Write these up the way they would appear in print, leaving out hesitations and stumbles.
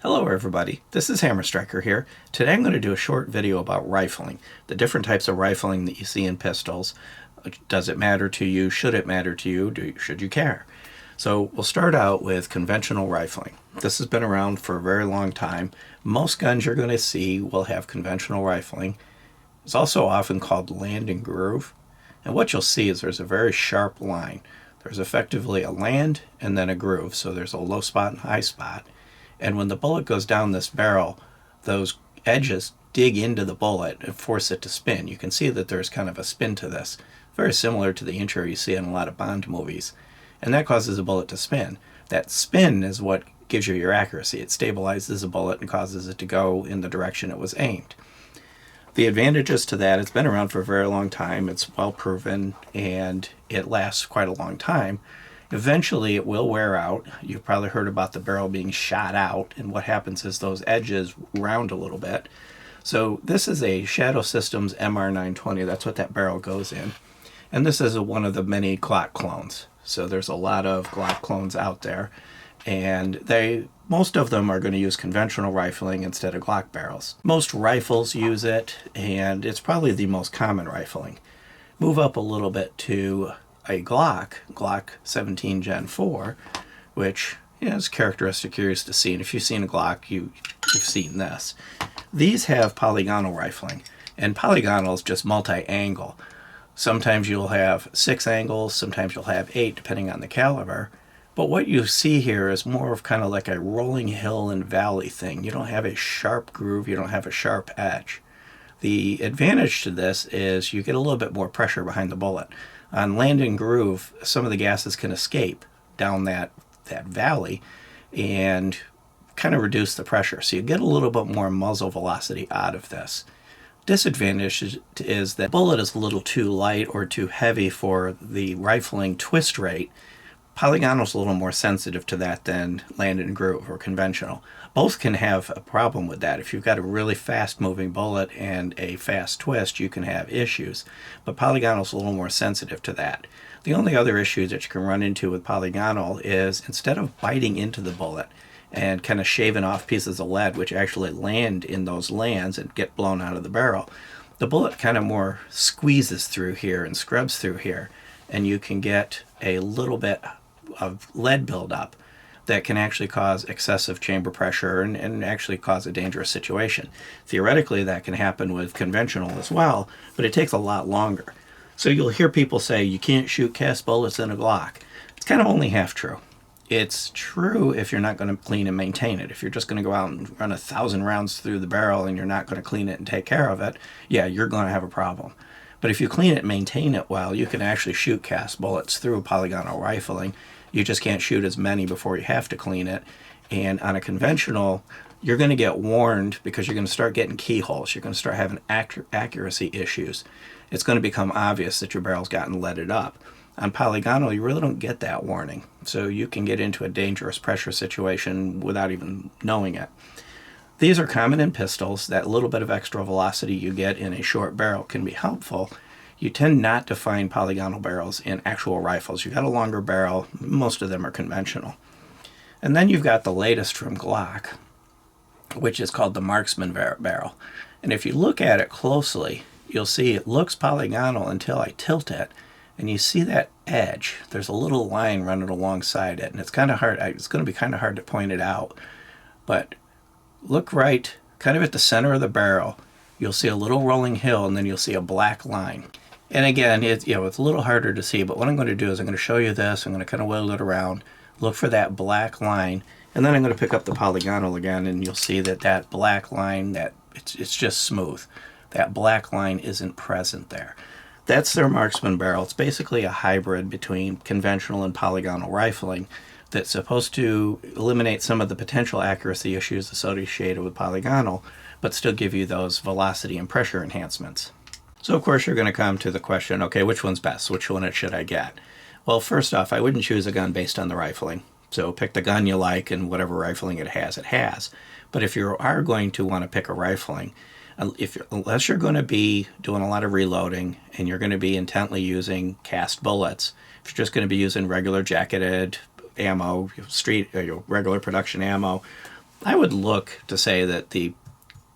Hello everybody, this is Hammer Striker here. Today I'm going to do a short video about rifling, the different types of rifling that you see in pistols. Does it matter to you? Should it matter to you? Should you care? So we'll start out with conventional rifling. This has been around for a very long time. Most guns you're going to see will have conventional rifling. It's also often called land and groove. And what you'll see is there's a very sharp line. There's effectively a land and then a groove, so there's a low spot and high spot. And when the bullet goes down this barrel, those edges dig into the bullet and force it to spin. You can see that there's kind of a spin to this, very similar to the intro you see in a lot of Bond movies. And that causes the bullet to spin. That spin is what gives you your accuracy. It stabilizes the bullet and causes it to go in the direction it was aimed. The advantages to that, it's been around for a very long time, it's well proven, and it lasts quite a long time. Eventually it will wear out. You've probably heard about the barrel being shot out, and what happens is those edges round a little bit. So this is a Shadow Systems MR920, that's what that barrel goes in. And this is one of the many Glock clones. So there's a lot of Glock clones out there, and most of them are going to use conventional rifling instead of Glock barrels. Most rifles use it, and it's probably the most common rifling. Move up a little bit to a Glock 17 Gen 4, which is characteristic you're used to seeing. If you've seen a Glock, you've seen this. These have polygonal rifling, and polygonal is just multi-angle. Sometimes you'll have 6 angles, sometimes you'll have 8, depending on the caliber. But what you see here is more of kind of like a rolling hill and valley thing. You don't have a sharp groove, you don't have a sharp edge. The advantage to this is you get a little bit more pressure behind the bullet. On land and groove, some of the gases can escape down that valley and kind of reduce the pressure. So you get a little bit more muzzle velocity out of this. Disadvantage is that the bullet is a little too light or too heavy for the rifling twist rate. Polygonal is a little more sensitive to that than land and groove or conventional. Both can have a problem with that. If you've got a really fast moving bullet and a fast twist, you can have issues. But polygonal is a little more sensitive to that. The only other issue that you can run into with polygonal is instead of biting into the bullet and kind of shaving off pieces of lead, which actually land in those lands and get blown out of the barrel, the bullet kind of more squeezes through here and scrubs through here, and you can get a little bit of lead buildup that can actually cause excessive chamber pressure and actually cause a dangerous situation. Theoretically, that can happen with conventional as well, but it takes a lot longer. So you'll hear people say you can't shoot cast bullets in a Glock. It's kind of only half true. It's true if you're not going to clean and maintain it. If you're just going to go out and run 1,000 rounds through the barrel and you're not going to clean it and take care of it, yeah, you're going to have a problem. But if you clean it and maintain it well, you can actually shoot cast bullets through polygonal rifling. You just can't shoot as many before you have to clean it. And on a conventional, you're going to get warned because you're going to start getting keyholes. You're going to start having accuracy issues. It's going to become obvious that your barrel's gotten leaded up. On polygonal, you really don't get that warning. So you can get into a dangerous pressure situation without even knowing it. These are common in pistols. That little bit of extra velocity you get in a short barrel can be helpful. You tend not to find polygonal barrels in actual rifles. You've got a longer barrel, most of them are conventional. And then you've got the latest from Glock, which is called the Marksman barrel. And if you look at it closely, you'll see it looks polygonal until I tilt it, and you see that edge. There's a little line running alongside it, and it's kind of hard. It's going to be kind of hard to point it out. But look right, kind of at the center of the barrel, you'll see a little rolling hill, and then you'll see a black line. And again, it's a little harder to see, but what I'm going to do is I'm going to show you this. I'm going to kind of wiggle it around, look for that black line, and then I'm going to pick up the polygonal again, and you'll see that black line, it's just smooth. That black line isn't present there. That's their Marksman barrel. It's basically a hybrid between conventional and polygonal rifling that's supposed to eliminate some of the potential accuracy issues associated with polygonal, but still give you those velocity and pressure enhancements. So of course you're going to come to the question, okay, which one's best? Which one should I get? Well, first off, I wouldn't choose a gun based on the rifling. So pick the gun you like, and whatever rifling it has, it has. But if you are going to want to pick a rifling, unless you're going to be doing a lot of reloading and you're going to be intently using cast bullets, if you're just going to be using regular jacketed ammo, regular production ammo, I would look to say that the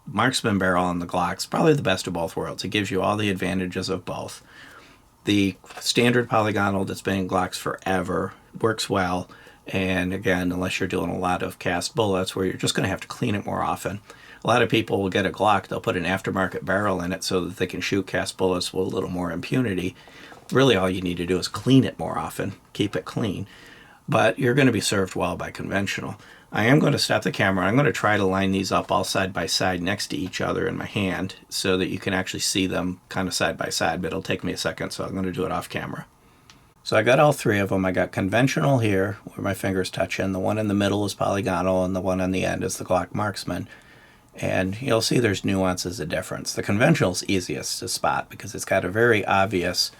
Marksman barrel on the Glock's probably the best of both worlds. It gives you all the advantages of both. The standard polygonal that's been in Glocks forever works well, and again, unless you're doing a lot of cast bullets where you're just going to have to clean it more often. A lot of people will get a Glock, they'll put an aftermarket barrel in it so that they can shoot cast bullets with a little more impunity. Really all you need to do is clean it more often, keep it clean. But you're going to be served well by conventional. I am going to stop the camera. I'm going to try to line these up all side by side next to each other in my hand so that you can actually see them kind of side by side, but it'll take me a second, so I'm going to do it off camera. So I got all three of them. I got conventional here where my fingers touch in. The one in the middle is polygonal and the one on the end is the Glock Marksman. And you'll see there's nuances of difference. The conventional is easiest to spot because it's got a very obvious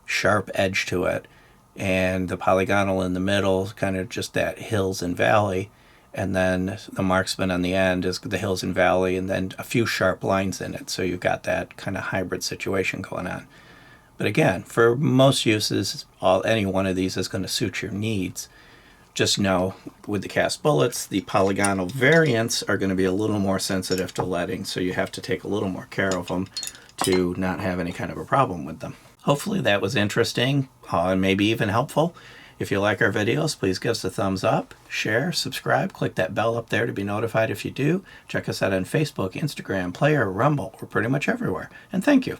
sharp edge to it. And the polygonal in the middle, kind of just that hills and valley. And then the Marksman on the end is the hills and valley and then a few sharp lines in it. So you've got that kind of hybrid situation going on. But again, for most uses, any one of these is going to suit your needs. Just know, with the cast bullets, the polygonal variants are going to be a little more sensitive to leading, so you have to take a little more care of them to not have any kind of a problem with them. Hopefully that was interesting and maybe even helpful. If you like our videos, please give us a thumbs up, share, subscribe, click that bell up there to be notified if you do. Check us out on Facebook, Instagram, Player, Rumble. We're pretty much everywhere. And thank you.